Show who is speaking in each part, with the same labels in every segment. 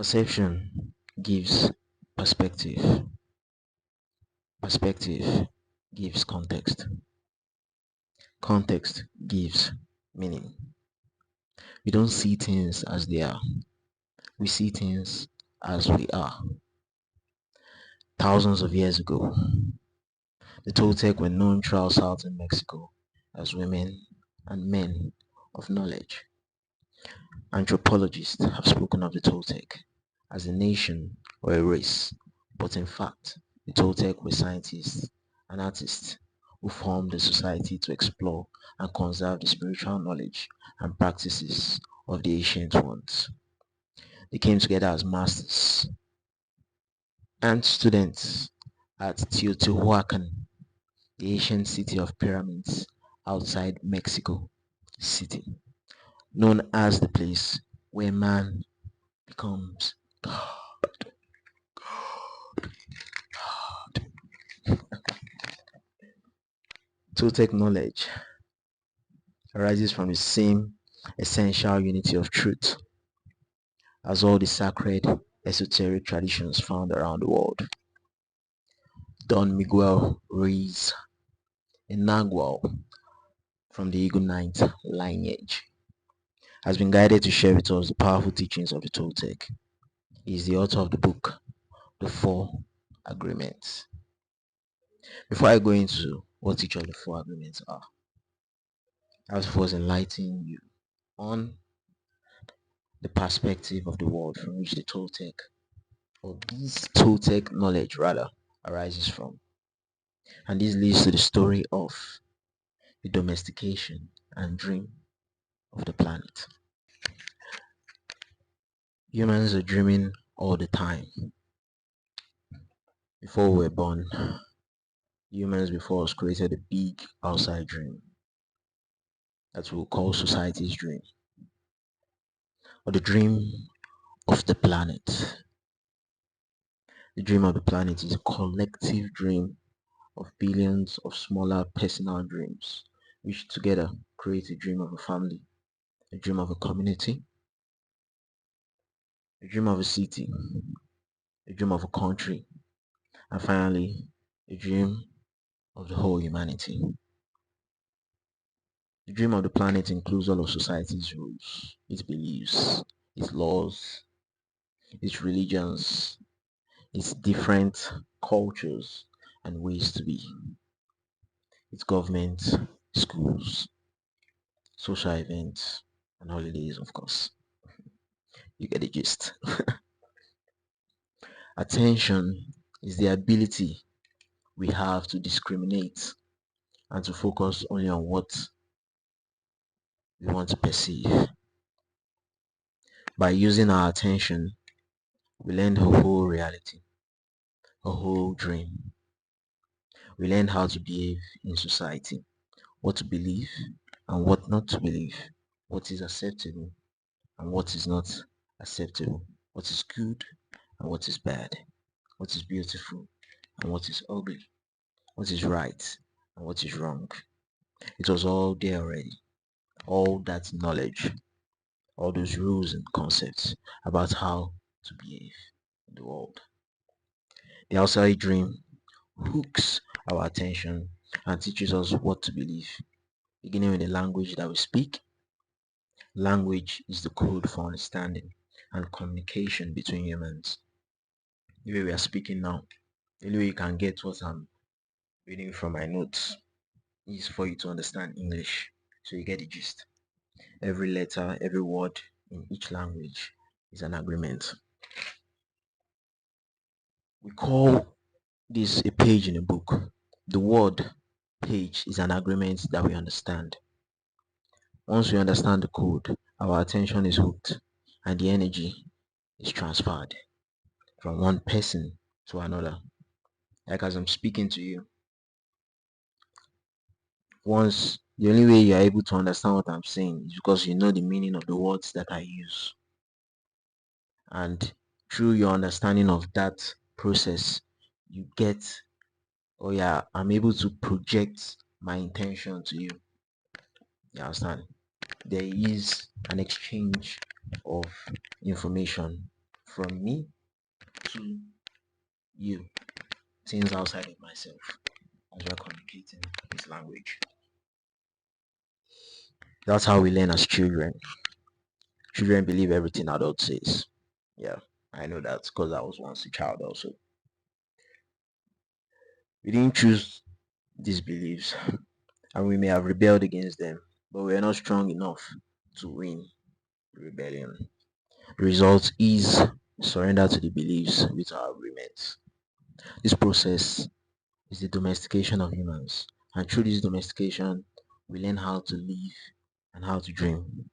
Speaker 1: Perception gives perspective. Perspective gives context. Context gives meaning. We don't see things as they are. We see things as we are. Thousands of years ago, the Toltec were known throughout southern Mexico as women and men of knowledge. Anthropologists have spoken of the Toltec as a nation or a race, but in fact, the Toltec were scientists and artists who formed a society to explore and conserve the spiritual knowledge and practices of the ancient ones. They came together as masters and students at Teotihuacan, the ancient city of pyramids outside Mexico City, known as the place where man becomes God. Toltec knowledge arises from the same essential unity of truth as all the sacred esoteric traditions found around the world. Don Miguel Ruiz, a Nagual from the Eagle-Knight lineage, has been guided to share with us the powerful teachings of the Toltec. He is the author of the book, The Four Agreements. Before I go into what each of the four agreements are, I was first enlightening you on the perspective of the world from which the Toltec, or this Toltec knowledge rather, arises from. And this leads to the story of the domestication and dream of the planet. Humans are dreaming all the time. Before we were born, humans before us created a big outside dream that we'll call society's dream, or the dream of the planet. The dream of the planet is a collective dream of billions of smaller personal dreams, which together create a dream of a family, a dream of a community, a dream of a city, a dream of a country, and finally, a dream of the whole humanity. The dream of the planet includes all of society's rules, its beliefs, its laws, its religions, its different cultures and ways to be, its government, schools, social events, and holidays, of course. You get the gist. Attention is the ability we have to discriminate and to focus only on what we want to perceive. By using our attention, we learn a whole reality, a whole dream. We learn how to behave in society, what to believe and what not to believe, what is acceptable and what is not acceptable, what is good and what is bad, what is beautiful and what is ugly, what is right and what is wrong. It was all there already. All that knowledge, all those rules and concepts about how to behave in the world. The outside dream hooks our attention and teaches us what to believe, beginning with the language that we speak. Language is the code for understanding and communication between humans. The way we are speaking now, the only way you can get what I'm reading from my notes is for you to understand English. So you get the gist. Every letter, every word in each language is an agreement. We call this a page in a book. The word page is an agreement that we understand. Once we understand the code, our attention is hooked and the energy is transferred from one person to another. Like as I'm speaking to you, once the only way you're able to understand what I'm saying is because you know the meaning of the words that I use. And through your understanding of that process, you get, oh yeah, I'm able to project my intention to you. You understand? There is an exchange of information from me to you, things outside of myself, as we're communicating this language. That's how we learn as children. Children believe everything adult says. Yeah, I know that because I was once a child also. We didn't choose these beliefs and we may have rebelled against them, but we are not strong enough to win the rebellion. The result is surrender to the beliefs with our agreements. This process is the domestication of humans, and through this domestication, we learn how to live and how to dream.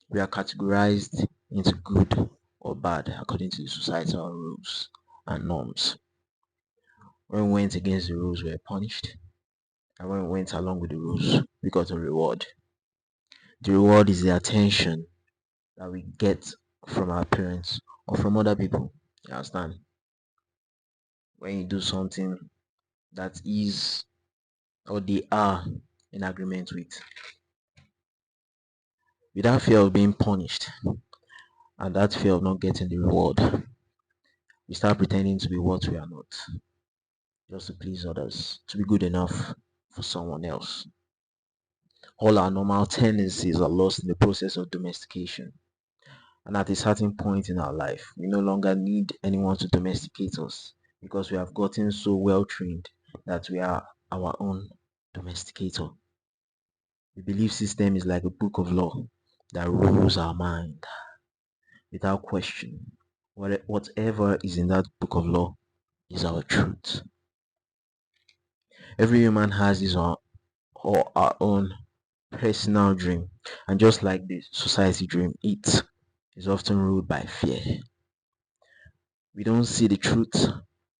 Speaker 1: We are categorized into good or bad according to the societal rules and norms. When we went against the rules, we were punished, and when we went along with the rules, we got a reward. The reward is the attention that we get from our parents or from other people. You understand? When you do something that is or they are in agreement with, without fear of being punished and that fear of not getting the reward, we start pretending to be what we are not, just to please others, to be good enough for someone else. All our normal tendencies are lost in the process of domestication. And at a certain point in our life, we no longer need anyone to domesticate us because we have gotten so well trained that we are our own domesticator. The belief system is like a book of law that rules our mind without question. Whatever is in that book of law is our truth. Every human has his or our own personal dream, and just like the society dream, it is often ruled by fear. We don't see the truth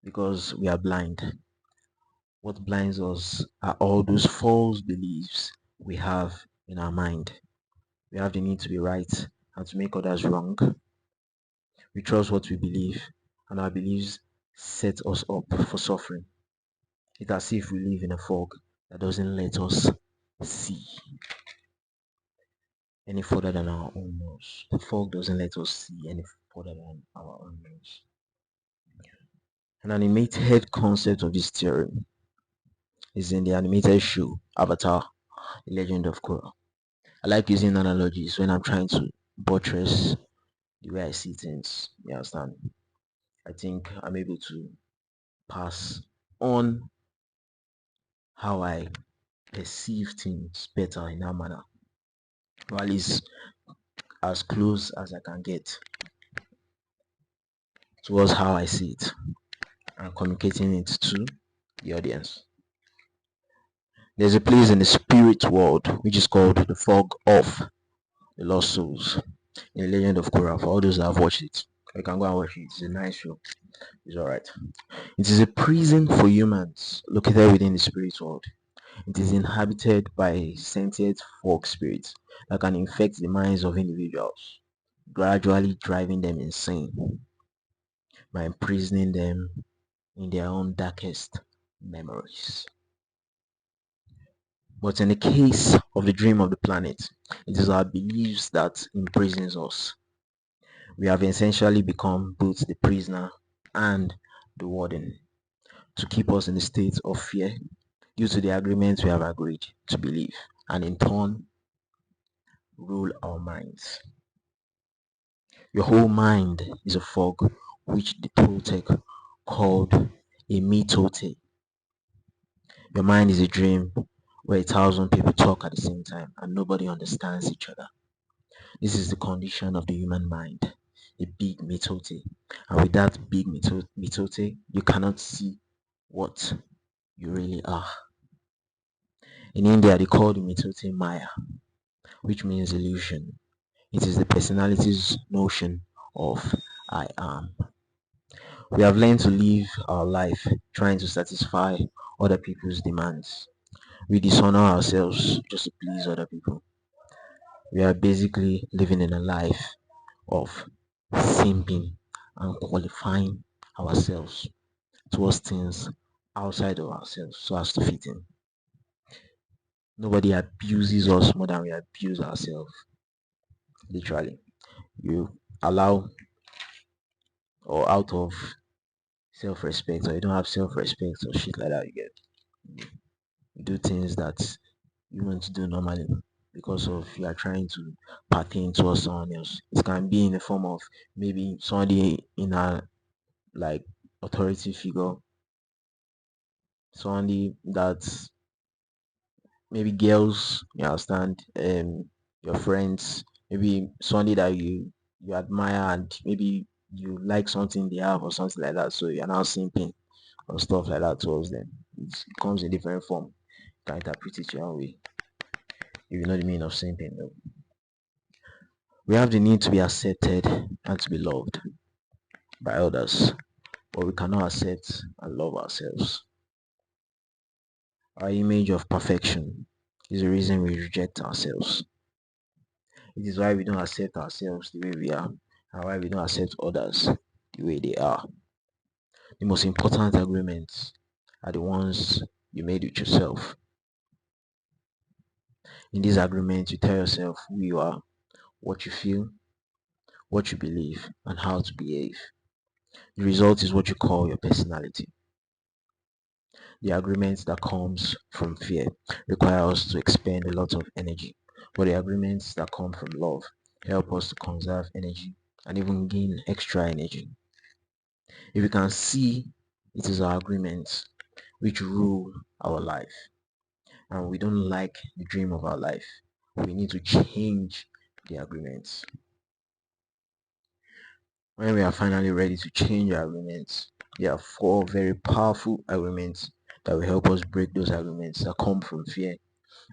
Speaker 1: because we are blind. What blinds us are all those false beliefs we have in our mind. We have the need to be right and to make others wrong. We trust what we believe, and our beliefs set us up for suffering. It's as if we live in a fog that doesn't let us see any further than our own nose. The fog doesn't let us see any further than our own nose. An animated concept of this theory is in the animated show Avatar, The Legend of Korra. I like using analogies when I'm trying to buttress the way I see things. You understand? I think I'm able to pass on how I perceive things better in that manner. Or at least as close as I can get towards how I see it and communicating it to the audience. There's a place in the spirit world which is called the Fog of the Lost Souls in the Legend of Korra. For all those that have watched it, you can go and watch it. It's a nice show. It's alright. It is a prison for humans located within the spirit world. It is inhabited by sentient fog spirits that can infect the minds of individuals, gradually driving them insane by imprisoning them in their own darkest memories. But in the case of the dream of the planet, it is our beliefs that imprisons us. We have essentially become both the prisoner and the warden to keep us in a state of fear due to the agreements we have agreed to believe, and in turn rule our minds. Your whole mind is a fog, which the Toltec called a mitote. Your mind is a dream where 1,000 people talk at the same time and nobody understands each other. This is the condition of the human mind, a big mitote. And with that big mitote, you cannot see what you really are. In India, they call the mitote Maya, which means illusion. It is the personality's notion of I am. We have learned to live our life trying to satisfy other people's demands. We dishonor ourselves just to please other people. We are basically living in a life of simping and qualifying ourselves towards things outside of ourselves so as to fit in. Nobody abuses us more than we abuse ourselves, literally. you allow, or out of self-respect, or you don't have self-respect or shit like that, you get, you do things that you want to do normally because of you are trying to pertain towards someone else. It can be in the form of maybe somebody in a like authority figure, somebody that's maybe girls, you understand, your friends, maybe somebody that you admire, and maybe you like something they have or something like that, so you're now simping or stuff like that towards them. It comes in different form. You can interpret it your own way if you know the meaning of simping though. We have the need to be accepted and to be loved by others, but we cannot accept and love ourselves. Our image of perfection is the reason we reject ourselves. It is why we don't accept ourselves the way we are, and why we don't accept others the way they are. The most important agreements are the ones you made with yourself. In these agreements, you tell yourself who you are, what you feel, what you believe, and how to behave. The result is what you call your personality. The agreements that comes from fear require us to expend a lot of energy, but the agreements that come from love help us to conserve energy and even gain extra energy. If we can see, it is our agreements which rule our life, and we don't like the dream of our life, we need to change the agreements. When we are finally ready to change our agreements, there are four very powerful agreements that will help us break those agreements that come from fear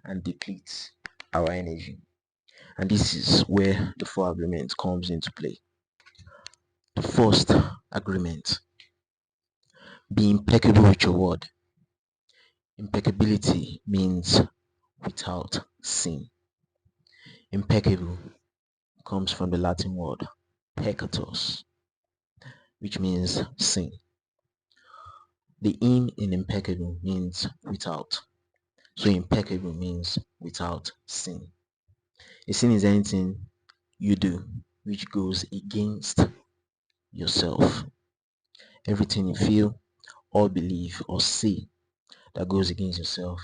Speaker 1: and deplete our energy. And this is where the four agreements comes into play. The first agreement: be impeccable with your word. Impeccability means without sin. Impeccable comes from the Latin word peccatus, which means sin. The im in impeccable means without. So impeccable means without sin. A sin is anything you do which goes against yourself. Everything you feel or believe or say that goes against yourself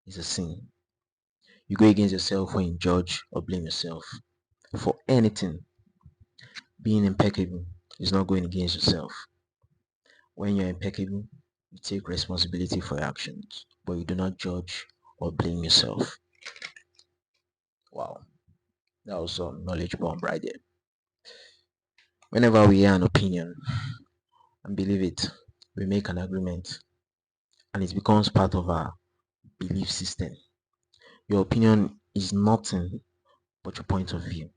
Speaker 1: is a sin. You go against yourself when you judge or blame yourself for anything. Being impeccable is not going against yourself. When you're impeccable, you take responsibility for your actions, but you do not judge or blame yourself. Wow, that was some knowledge bomb right there. Whenever we hear an opinion and believe it, we make an agreement, and it becomes part of our belief system. Your opinion is nothing but your point of view.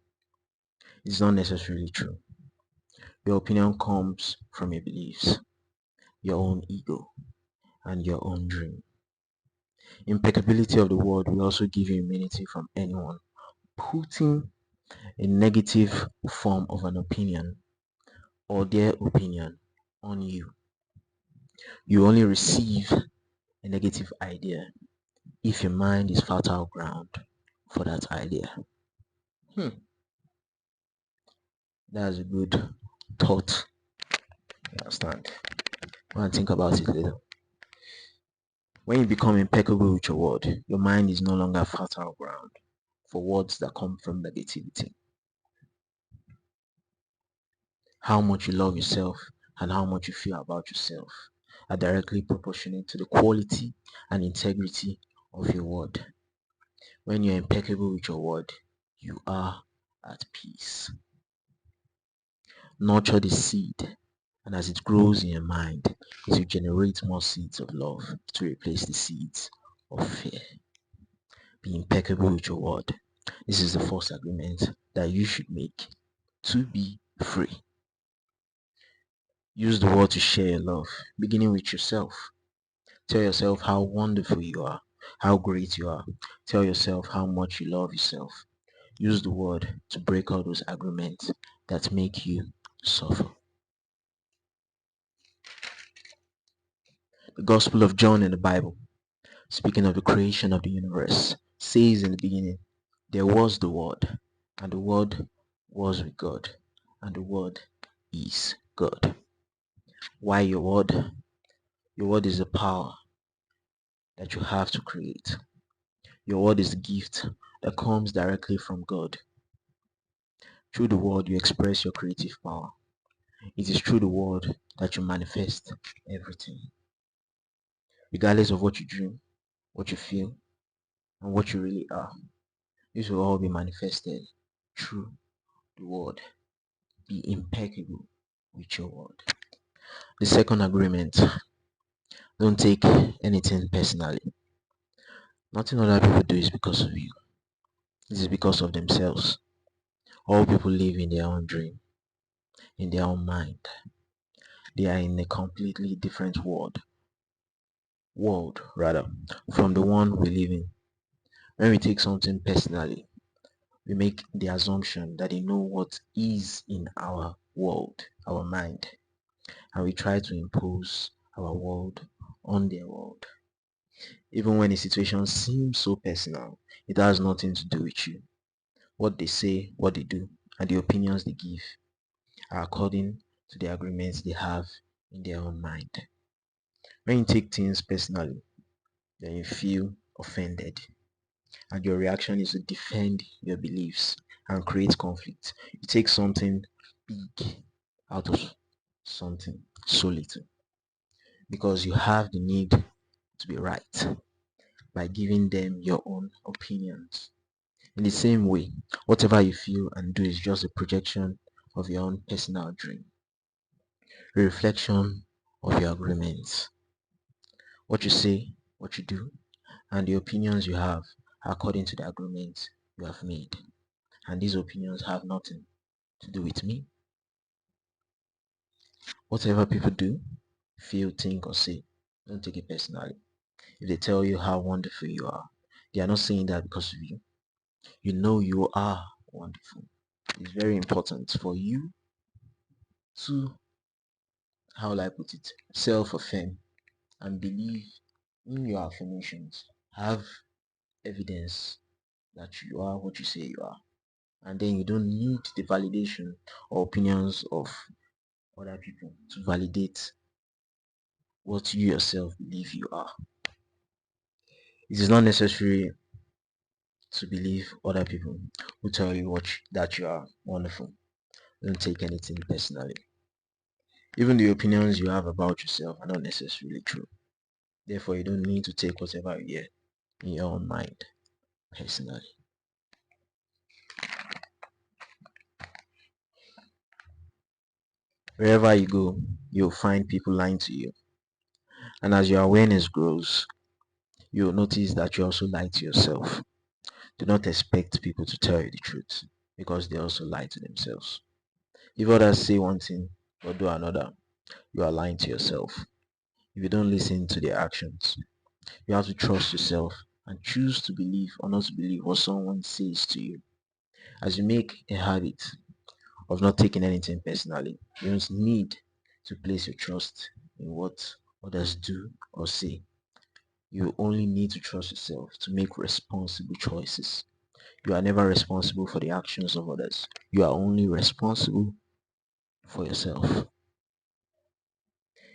Speaker 1: It's not necessarily true. Your opinion comes from your beliefs, your own ego, and your own dream. Impeccability of the word will also give you immunity from anyone putting a negative form of an opinion or their opinion on you. You only receive a negative idea if your mind is fertile ground for that idea. That's a good thought. You understand? Go and think about it later. When you become impeccable with your word, your mind is no longer fertile ground for words that come from negativity. How much you love yourself and how much you feel about yourself are directly proportionate to the quality and integrity of your word. When you're impeccable with your word, you are at peace. Nurture the seed, and as it grows in your mind, it will generate more seeds of love to replace the seeds of fear. Be impeccable with your word. This is the first agreement that you should make to be free. Use the word to share your love, beginning with yourself. Tell yourself how wonderful you are, how great you are. Tell yourself how much you love yourself. Use the word to break all those agreements that make you suffer. The Gospel of John in the Bible, speaking of the creation of the universe, says in the beginning, there was the Word, and the Word was with God, and the Word is God. Why your Word? Your Word is the power that you have to create. Your Word is the gift that comes directly from God. Through the Word, you express your creative power. It is through the Word that you manifest everything. Regardless of what you dream, what you feel, and what you really are, this will all be manifested through the Word. Be impeccable with your Word. The second agreement: don't take anything personally. Nothing other people do is because of you. This is because of themselves. All people live in their own dream, in their own mind. They are in a completely different world rather, from the one we live in. When we take something personally, we make the assumption that they know what is in our world, our mind, and we try to impose our world on their world. Even when a situation seems so personal, it has nothing to do with you. What they say, what they do, and the opinions they give are according to the agreements they have in their own mind. When you take things personally, then you feel offended, and your reaction is to defend your beliefs and create conflict. You take something big out of something so little because you have the need to be right by giving them your own opinions. In the same way, whatever you feel and do is just a projection of your own personal dream, a reflection of your agreements. What you say, what you do, and the opinions you have are according to the agreements you have made. And these opinions have nothing to do with me. Whatever people do, feel, think, or say, don't take it personally. If they tell you how wonderful you are, they are not saying that because of you. You know you are wonderful. It's very important for you to, how will I put it, self-affirm and believe in your affirmations. Have evidence that you are what you say you are. And then you don't need the validation or opinions of other people to validate what you yourself believe you are. It is not necessary to believe other people who tell you that you are wonderful. Don't take anything personally. Even the opinions you have about yourself are not necessarily true. Therefore, you don't need to take whatever you hear in your own mind personally. Wherever you go, you'll find people lying to you. And as your awareness grows, you'll notice that you also lie to yourself. Do not expect people to tell you the truth because they also lie to themselves. If others say one thing or do another, you are lying to yourself. If you don't listen to their actions, you have to trust yourself and choose to believe or not to believe what someone says to you. As you make a habit of not taking anything personally, you don't need to place your trust in what others do or say. You only need to trust yourself to make responsible choices. You are never responsible for the actions of others. You are only responsible for yourself.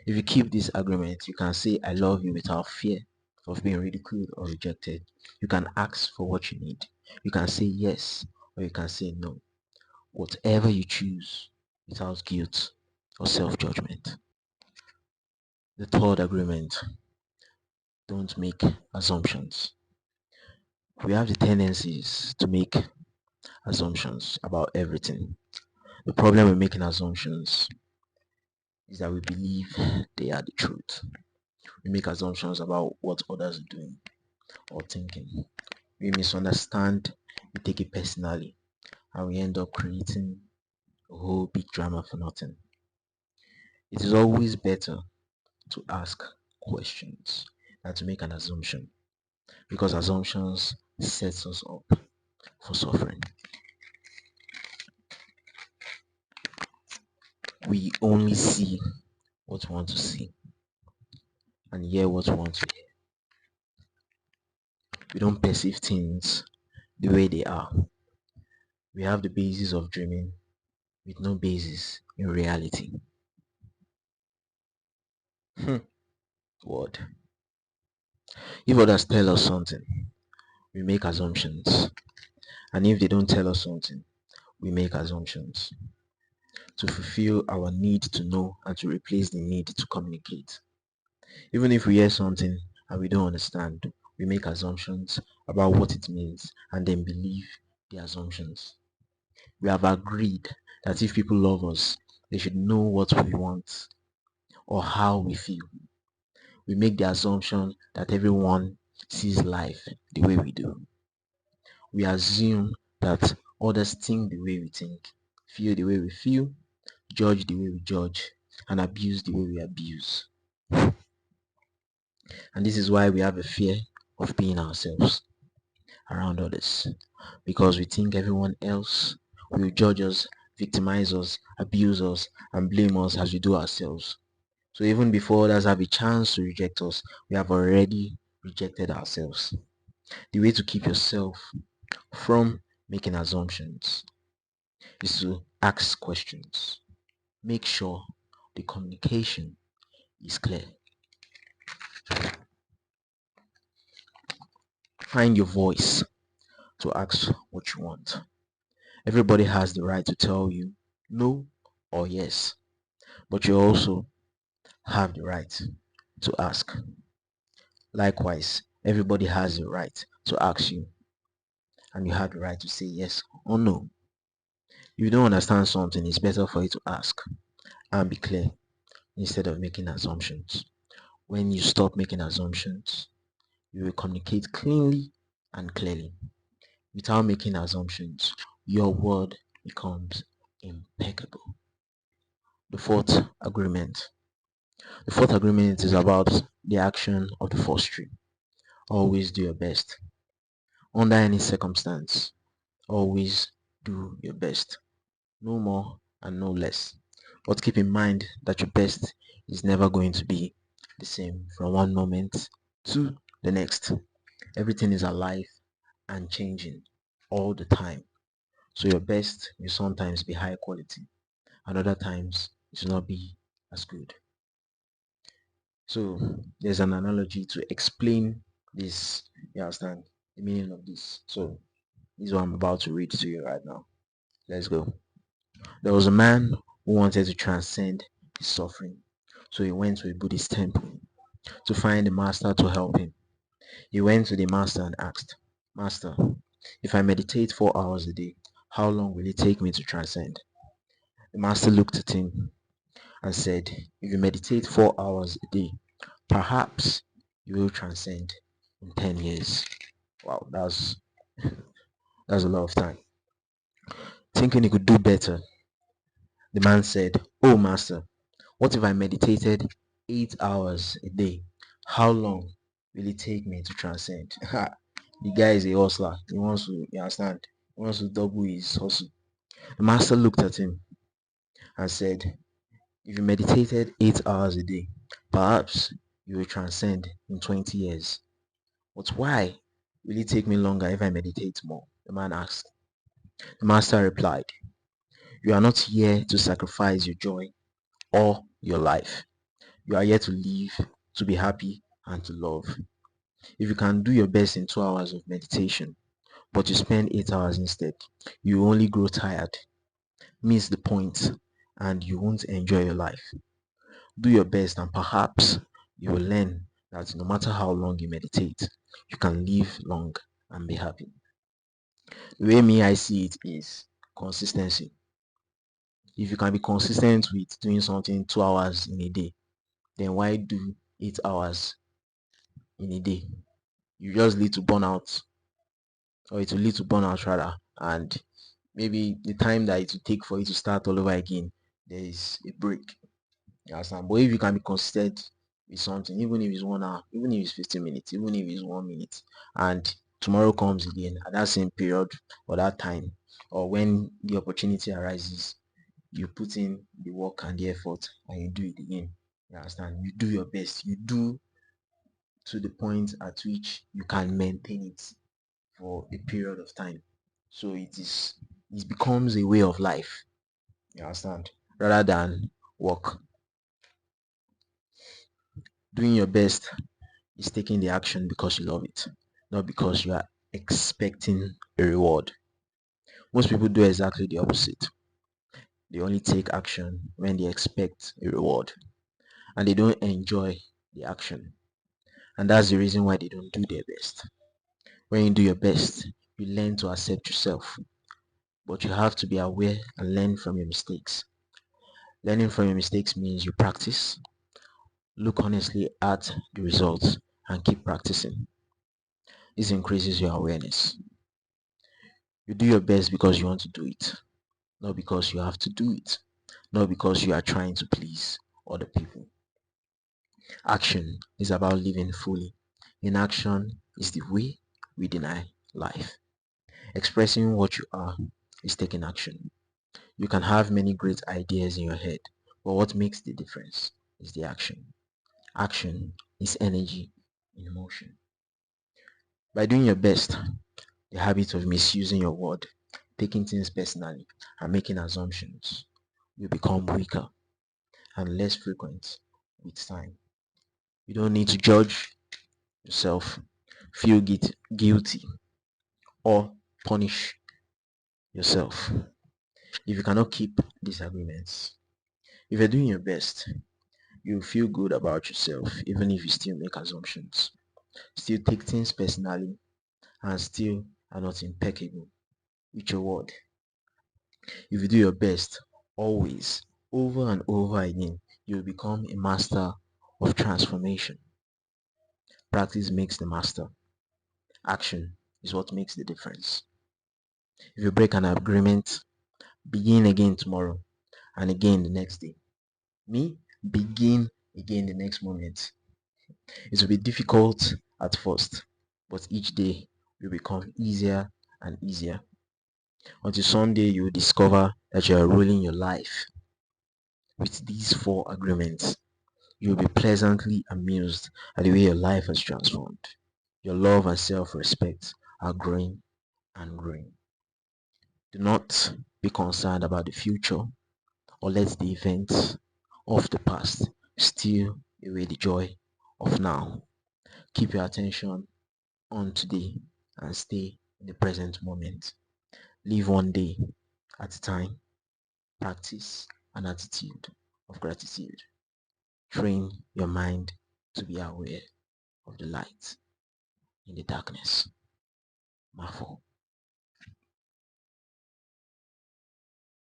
Speaker 1: If you keep this agreement, you can say I love you without fear of being ridiculed or rejected. You can ask for what you need. You can say yes or you can say no. Whatever you choose without guilt or self-judgment. The third agreement: don't make assumptions. We have the tendencies to make assumptions about everything. The problem with making assumptions is that we believe they are the truth. We make assumptions about what others are doing or thinking. We misunderstand, we take it personally, and we end up creating a whole big drama for nothing. It is always better to ask questions than to make an assumption because assumptions sets us up for suffering. We only see what we want to see and hear what we want to hear. We don't perceive things the way they are. We have the basis of dreaming with no basis in reality. Word. If others tell us something, we make assumptions. And if they don't tell us something, we make assumptions to fulfill our need to know and to replace the need to communicate. Even if we hear something and we don't understand, we make assumptions about what it means and then believe the assumptions. We have agreed that if people love us, they should know what we want or how we feel. We make the assumption that everyone sees life the way we do. We assume that others think the way we think, feel the way we feel, judge the way we judge, and abuse the way we abuse. And this is why we have a fear of being ourselves around others, because we think everyone else will judge us, victimize us, abuse us, and blame us as we do ourselves. So even before others have a chance to reject us, we have already rejected ourselves. The way to keep yourself from making assumptions is to ask questions. Make sure the communication is clear. Find your voice to ask what you want. Everybody has the right to tell you no or yes, but you also have the right to ask. Likewise, everybody has the right to ask you, and you have the right to say yes or no. If you don't understand something, it's better for you to ask and be clear instead of making assumptions. When you stop making assumptions, you will communicate cleanly and clearly. Without making assumptions, your word becomes impeccable. The fourth agreement. The fourth agreement is about the action of the first three. Always do your best. Under any circumstance, always do your best. No more and no less. But keep in mind that your best is never going to be the same from one moment to the next. Everything is alive and changing all the time. So your best will sometimes be high quality and other times it will not be as good. So there's an analogy to explain this. You understand the meaning of this. So this is what I'm about to read to you right now. Let's go. There was a man who wanted to transcend his suffering. So he went to a Buddhist temple to find a master to help him. He went to the master and asked, Master, if I meditate 4 hours a day, how long will it take me to transcend? The master looked at him and said, If you meditate 4 hours a day, perhaps you will transcend in 10 years. Wow, that's a lot of time. Thinking he could do better, the man said, Oh master, what if I meditated 8 hours a day? How long will it take me to transcend? The guy is a hustler. He wants to, you understand? He wants to double his hustle. The master looked at him and said, If you meditated 8 hours a day, perhaps you will transcend in 20 years. But why will it take me longer if I meditate more? The man asked. The master replied, You are not here to sacrifice your joy or your life. You are here to live, to be happy, and to love. If you can do your best in 2 hours of meditation, but you spend 8 hours instead, you will only grow tired, miss the point, and you won't enjoy your life. Do your best, and perhaps you will learn that no matter how long you meditate, you can live long and be happy. The way me I see it is consistency. If you can be consistent with doing something 2 hours in a day, then why do 8 hours in a day? You just lead to burnout, or it will lead to burnout rather, and maybe the time that it will take for you to start all over again, there is a break. You understand? But if you can be consistent with something, even if it's 1 hour, even if it's 15 minutes, even if it's 1 minute, and tomorrow comes again at that same period or that time, or when the opportunity arises, you put in the work and the effort and you do it again. You understand? You do your best. You do to the point at which you can maintain it for a period of time. So it is It becomes a way of life. You understand? Rather than work. Doing your best is taking the action because you love it, not because you are expecting a reward. Most people do exactly the opposite. They only take action when they expect a reward and they don't enjoy the action. And that's the reason why they don't do their best. When you do your best, you learn to accept yourself, but you have to be aware and learn from your mistakes. Learning from your mistakes means you practice, look honestly at the results, and keep practicing. This increases your awareness. You do your best because you want to do it, not because you have to do it, not because you are trying to please other people. Action is about living fully. Inaction is the way we deny life. Expressing what you are is taking action. You can have many great ideas in your head, but what makes the difference is the action. Action is energy in motion. By doing your best, the habit of misusing your word, taking things personally, and making assumptions will become weaker and less frequent with time. You don't need to judge yourself, feel guilty, or punish yourself if you cannot keep disagreements. If you're doing your best, you feel good about yourself even if you still make assumptions, still take things personally, and still are not impeccable with your word. If you do your best always, over and over again, you'll become a master of transformation. Practice makes the master. Action is what makes the difference. If you break an agreement, begin again tomorrow and again the next day. Me, begin again the next moment. It will be difficult at first, but each day will become easier and easier. Until someday you will discover that you are ruling your life with these four agreements. You will be pleasantly amused at the way your life has transformed. Your love and self-respect are growing and growing. Do not be concerned about the future or let the events of the past steal away the joy of now. Keep your attention on today and stay in the present moment. Live one day at a time. Practice an attitude of gratitude. Train your mind to be aware of the light in the darkness. Mafo.